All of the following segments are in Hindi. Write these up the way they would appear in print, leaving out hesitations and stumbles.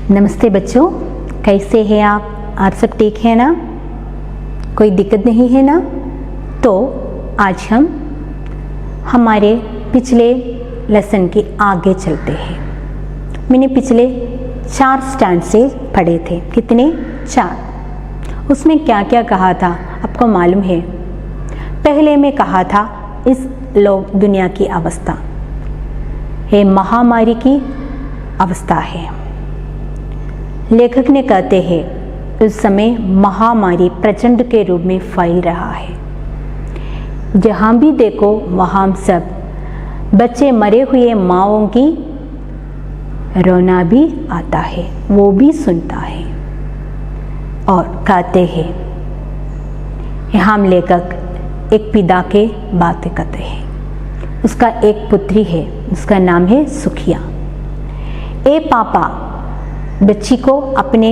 नमस्ते बच्चों, कैसे हैं आप सब ठीक है ना? कोई दिक्कत नहीं है ना? तो आज हम हमारे पिछले लेसन के आगे चलते हैं। मैंने पिछले 4 स्टैंडे पढ़े थे। कितने? 4। उसमें क्या क्या कहा था आपको मालूम है? पहले में कहा था इस लोक दुनिया की अवस्था है, महामारी की अवस्था है। लेखक ने कहते हैं उस समय महामारी प्रचंड के रूप में फैल रहा है। जहाँ भी देखो वहाँ सब बच्चे मरे हुए माँओं की रोना भी आता है, वो भी सुनता है। और कहते हैं यहाँ लेखक एक पिता के बातें कहते हैं। उसका एक पुत्री है, उसका नाम है सुखिया। ए पापा बच्ची को अपने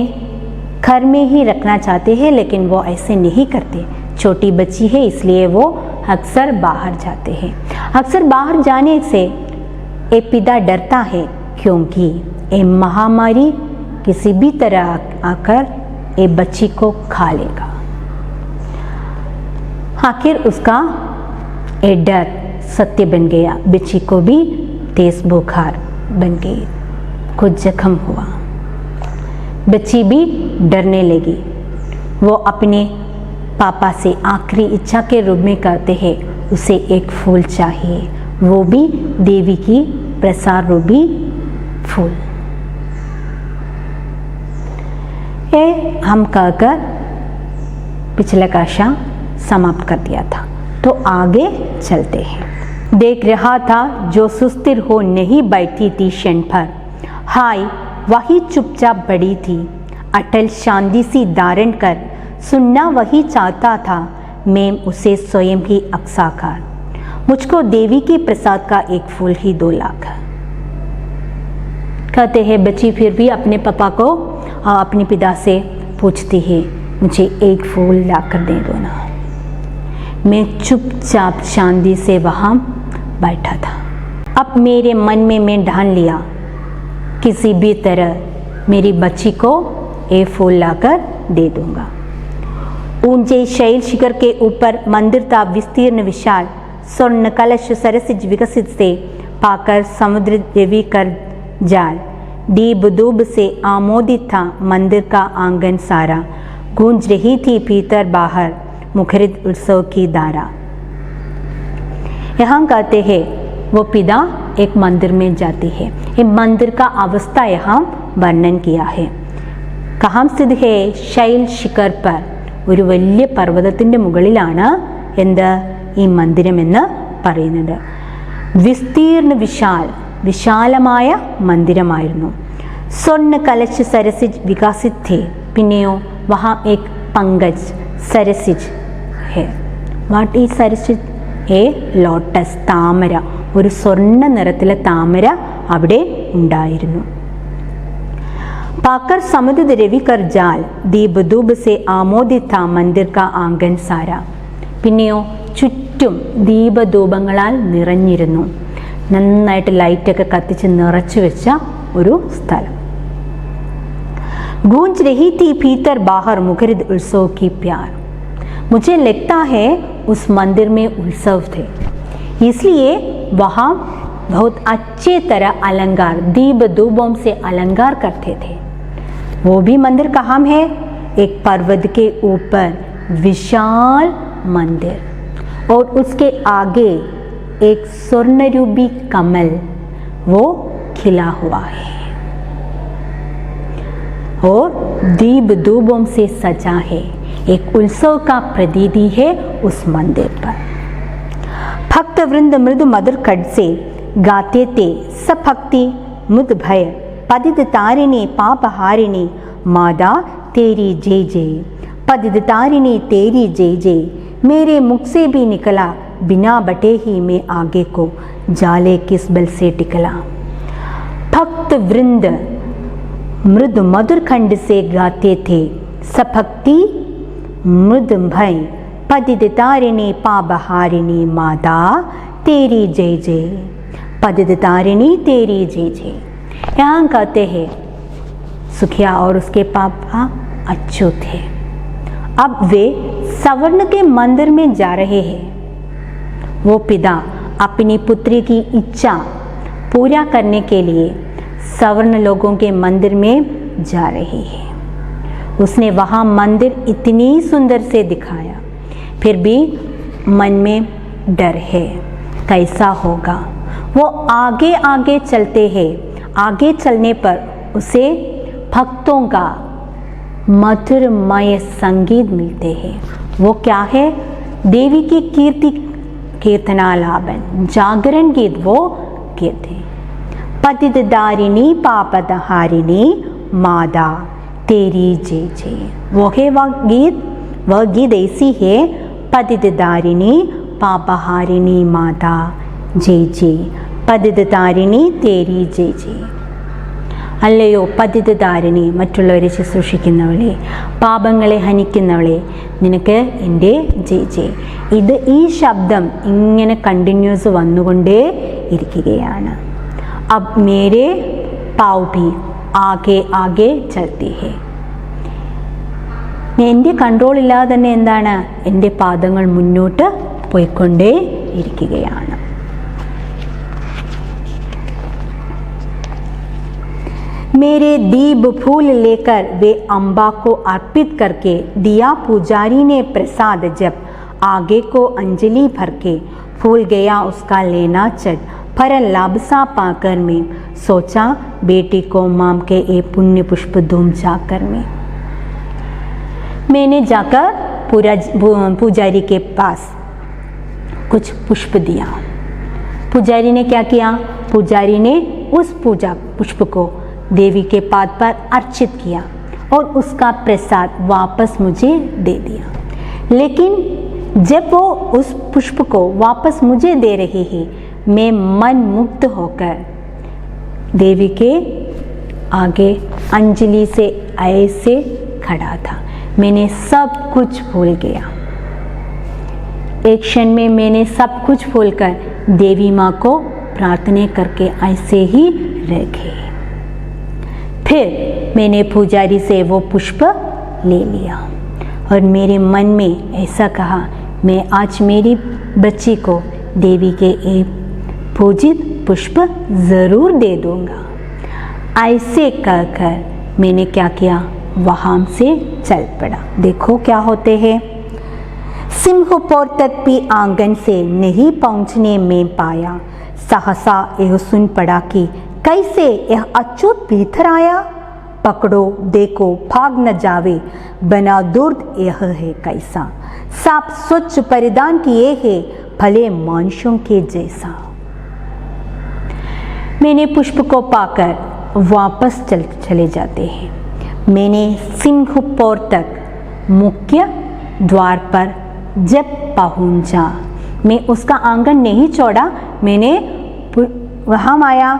घर में ही रखना चाहते हैं, लेकिन वो ऐसे नहीं करते। छोटी बच्ची है इसलिए वो अक्सर बाहर जाते हैं। अक्सर बाहर जाने से एक पिता डरता है, क्योंकि ये महामारी किसी भी तरह आकर ये बच्ची को खा लेगा। आखिर उसका ये डर सत्य बन गया। बच्ची को भी तेज बुखार बन गई, कुछ जख्म हुआ। बच्ची भी डरने लगी। वो अपने पापा से आखिरी इच्छा के रूप में कहते हैं उसे एक फूल चाहिए, वो भी देवी की प्रसाद रूपी फूल। ये हम कहकर पिछला कक्षा समाप्त कर दिया था। तो आगे चलते हैं। देख रहा था जो सुस्थिर हो नहीं बैठी थी क्षण भर, हाय वही चुपचाप बड़ी थी, अटल शांति सी धारण कर सुनना वही चाहता था मैं उसे स्वयं ही अक्साकार। मुझको देवी के प्रसाद का एक फूल ही 2 लाख। कहते हैं बच्ची फिर भी अपने पापा को अपने पिता से पूछती है मुझे एक फूल लाकर दे दो ना। मैं चुपचाप शांति से वहाँ बैठा था। अब मेरे मन में मैं ठान लिया किसी भी तरह मेरी बच्ची को एक फूल लाकर दे दूंगा। ऊंचे शैल शिखर के ऊपर मंदिर था विस्तीर्ण विशाल, स्वर्ण कलश सरसिज विकसित से पाकर समुद्र देवी कर जाल। दीप दूब से आमोदित था मंदिर का आंगन सारा, गूंज रही थी भीतर बाहर मुखरित उत्सव की धारा। यहाँ कहते हैं वो पिता एक मंदिर में जाती है। ये मंदिर का अवस्था यहाँ वर्णन किया है। कहाँ स्थित है? ശൈൽ ശിഖർ पर, ഒരു വലിയ പർവ്വതത്തിൻ്റെ മുകളിലാണ് എന്ത് ഈ മന്ദിരമെന്ന് പറയുന്നത്. വിസ്തീർണ വിശാൽ, വിശാലമായ മന്ദിരമായിരുന്നു. स्वर्ण कलश सरसिज विकसित थे, പിന്നെയോ वहाँ एक पंकज सरसिज है. വാട്ട് ഈസ് सरसिज? ए ലോട്ടസ്, താമര. ഒരു സ്വർണ്ണ നിറത്തിലെ താമര അവിടെ ഉണ്ടായിരുന്നു. पाकर समुद्र रवि कर जाल, दीप दूब से आमोदित था मंदिर का आंगन सारा. പിന്നെയോ ചുറ്റും ദീപധൂപങ്ങളാൽ നിറഞ്ഞിരുന്നു. നന്നായിട്ട് ലൈറ്റൊക്കെ കത്തിച്ച് നിറച്ചു വെച്ച ഒരു സ്ഥലം. गूंज रही थी भीतर बाहर मुखरित उत्सव की प्यार. मुझे लगता है उस मंदिर में उत्सव थे, इसलिए वहाँ बहुत अच्छे तरह अलंकार, दीप धूपों से अलंकार करते थे. वो भी मंदिर कहाँ है? एक पर्वत के ऊपर विशाल मंदिर, और उसके आगे एक स्वर्णरूपी कमल वो खिला हुआ है और दीप धूपों से सजा है. एक उत्सव का प्रतीति है उस मंदिर पर. भक्त वृंद मृदु मधुर खड से गाते थे सब भक्ति मुद भय, पतित तारिणी पापहारिणी मादा तेरी जय जय. पतित तारिणी तेरी जय जय मेरे मुख से भी निकला, बिना बटे ही मैं आगे को जाले किस बल से टिकला. भक्त वृंद मृदु मधुर खंड से गाते थे सब भक्ति मुद भय, पतित तारिणी पापहारिणी माता तेरी जय जय. पतित तारिणी तेरी जय जय. यहाँ कहते हैं सुखिया और उसके पापा अच्युत थे। अब वे सवर्ण के मंदिर में जा रहे हैं। वो पिता अपनी पुत्री की इच्छा पूरा करने के लिए सवर्ण लोगों के मंदिर में जा रहे हैं। उसने वहाँ मंदिर इतनी सुंदर से दिखाया, फिर भी मन में डर है, कैसा होगा। वो आगे आगे चलते हैं। आगे चलने पर उसे भक्तों का मधुरमय संगीत मिलते हैं। वो क्या है? देवी की कीर्तनालापन, जागरण गीत वो कहते हैं। पतितदारिणी पापदहारिणी मादा तेरी जय जय। वो है वह गीत ऐसी है, पतितदारिणी पापहारिणी माता जय जय, പതിതതാരിണി തേരി ജയ് ജയ്. അല്ലയോ പതിതതാരിണി, മറ്റുള്ളവരെ ശുശ്രൂഷിക്കുന്നവളെ, പാപങ്ങളെ ഹനിക്കുന്നവളെ, നിനക്ക് എൻ്റെ ജയ് ജയ്. ഈ ശബ്ദം ഇങ്ങനെ കണ്ടിന്യൂസ് വന്നുകൊണ്ടേ ഇരിക്കുകയാണ്. അബ് മേരെ പാവ് ഭി ആകെ ആകെ ചലത്തി ഹെ. എൻ്റെ കൺട്രോളില്ലാതെ തന്നെ എന്താണ്, എൻ്റെ പാദങ്ങൾ മുന്നോട്ട് പോയിക്കൊണ്ടേ ഇരിക്കുകയാണ്. मेरे दीप फूल लेकर वे अम्बा को अर्पित करके दिया पुजारी ने प्रसाद, जब आगे को अंजलि भर के फूल गया उसका लेना चढ़, पर लाबसा पाकर में सोचा बेटी को माम के ए पुण्य पुष्प धूम जाकर में. मैंने जाकर पुजारी के पास कुछ पुष्प दिया. पुजारी ने क्या किया? पुजारी ने उस पूजा पुष्प को देवी के पाद पर अर्चित किया और उसका प्रसाद वापस मुझे दे दिया. लेकिन जब वो उस पुष्प को वापस मुझे दे रही है, मैं मन मुक्त होकर देवी के आगे अंजलि से ऐसे खड़ा था. मैंने सब कुछ भूल गया. एक क्षण में मैंने सब कुछ भूलकर देवी माँ को प्रार्थना करके ऐसे ही रह गई. फिर मैंने पुजारी से वो पुष्प ले लिया और मेरे मन में ऐसा कहा, मैं आज मेरी बच्ची को देवी के एक पूजित पुष्प ज़रूर दे दूँगा. ऐसे कहकर मैंने क्या किया, वहाँ से चल पड़ा. देखो क्या होते हैं. सिंहपुर तक भी आंगन से नहीं पहुँचने में पाया, सहसा यह सुन पड़ा कि कैसे यह अच्युत भीतर आया. पकड़ो देखो भाग न जावे, बना दुर्द यह है कैसा. साफ स्वच्छ परिधान किए है, भले मनुष्यों के जैसा. मैंने पुष्प को पाकर वापस चले जाते हैं. मैंने सिंहपुर तक मुख्य द्वार पर जब पहुंचा, मैं उसका आंगन नहीं छोड़ा. मैंने वहाँ आया,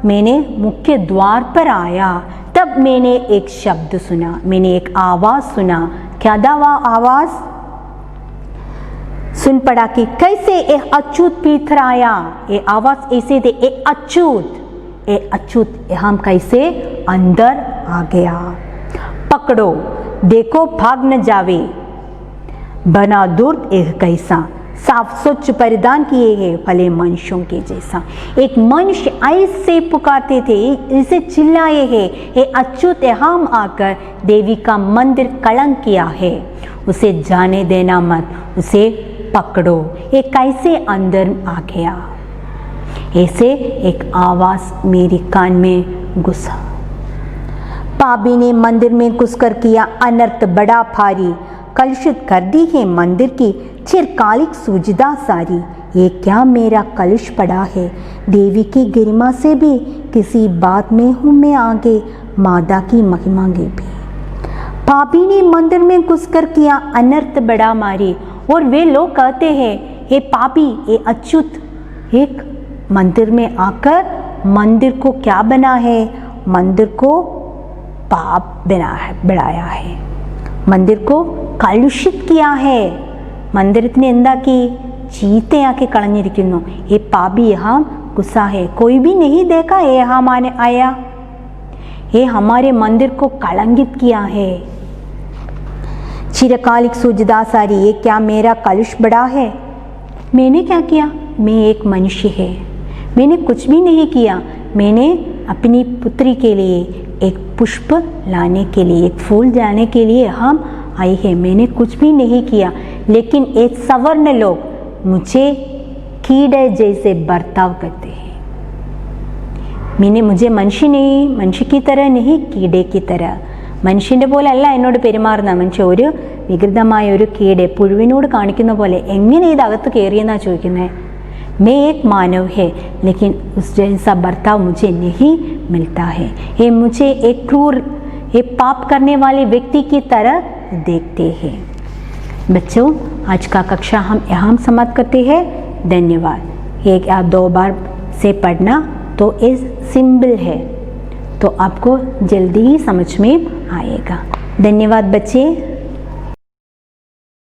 मैंने मुख्य द्वार पर आया, तब मैंने एक शब्द सुना, मैंने एक आवाज़ सुना. क्या दावा आवाज़ सुन पड़ा कि कैसे एक अच्युत भीतर आया. ये आवाज़ ऐसे थे, ए अच्युत हम कैसे अंदर आ गया. पकड़ो देखो भाग न जावे, बना दुर्द एक कैसा. साफ स्वच्छ परिधान किए हैं, भले मनुष्यों के जैसा. एक मनुष्य ऐसे पुकारते थे, इसे चिल्लाए हैं, हे अच्युत हम आकर देवी का मंदिर कलंक किया है, उसे जाने देना मत, उसे पकड़ो. ये कैसे अंदर आ गया. ऐसे एक आवाज़ मेरी कान में घुसा. पापी ने मंदिर में घुसकर किया अनर्थ बड़ा भारी, कलुषित कर दी है मंदिर की चिरकालिक सूजदा सारी. ये क्या मेरा कलुष पड़ा है, देवी की गरिमा से भी किसी बात में हूँ मैं आगे, मादा की महिमा गे भी. पापी ने मंदिर में घुसकर किया अनर्थ बड़ा मारी. और वे लोग कहते हैं, हे पापी, ये अच्युत एक मंदिर में आकर मंदिर को क्या बना है, मंदिर को पाप बढ़ाया है, मंदिर को कलुषित किया है. मंदिरത്തിന് എന്താക്കി, ചീത്തയാക്കി കളഞ്ഞിരിക്കുന്നു. ये पापी यहाँ गुस्सा है, कोई भी नहीं देखा ये यहाँ आया. ये हमारे मंदिर को कलंकित किया है। चिरकालिक सूजदा सारी, ये क्या मेरा कलुष बड़ा है? मैंने क्या किया? मैं एक मनुष्य है, मैंने कुछ भी नहीं किया। मैंने अपनी पुत्री के लिए एक पुष्प लाने के लिए, एक फूल लाने के लिए हम आई है। मैंने कुछ भी नहीं किया, लेकिन एक सवर्ण लोग मुझे कीड़े जैसे बर्ताव करते हैं। मुझे മനുഷ്യ की तरह नहीं, कीड़े की तरह. മനുഷ്യൻ്റെ പോലെ അല്ല എന്നോട് പെരുമാറുന്ന മനുഷ്യ, ഒരു വികൃതമായ ഒരു കീടെ പുഴുവിനോട് കാണിക്കുന്ന പോലെ എങ്ങനെ ഇതകത്ത് കയറിയെന്നാണ് ചോദിക്കുന്നത്. मैं एक मानव है, लेकिन उस जैसा बर्ताव मुझे नहीं मिलता है. ये मुझे एक क्रूर, एक पाप करने वाले व्यक्ति की तरह देखते हैं. बच्चों, आज का कक्षा हम यहाँ समाप्त करते हैं. धन्यवाद. एक या दो बार से पढ़ना तो इस सिंबल है, तो आपको जल्दी ही समझ में आएगा. धन्यवाद बच्चे.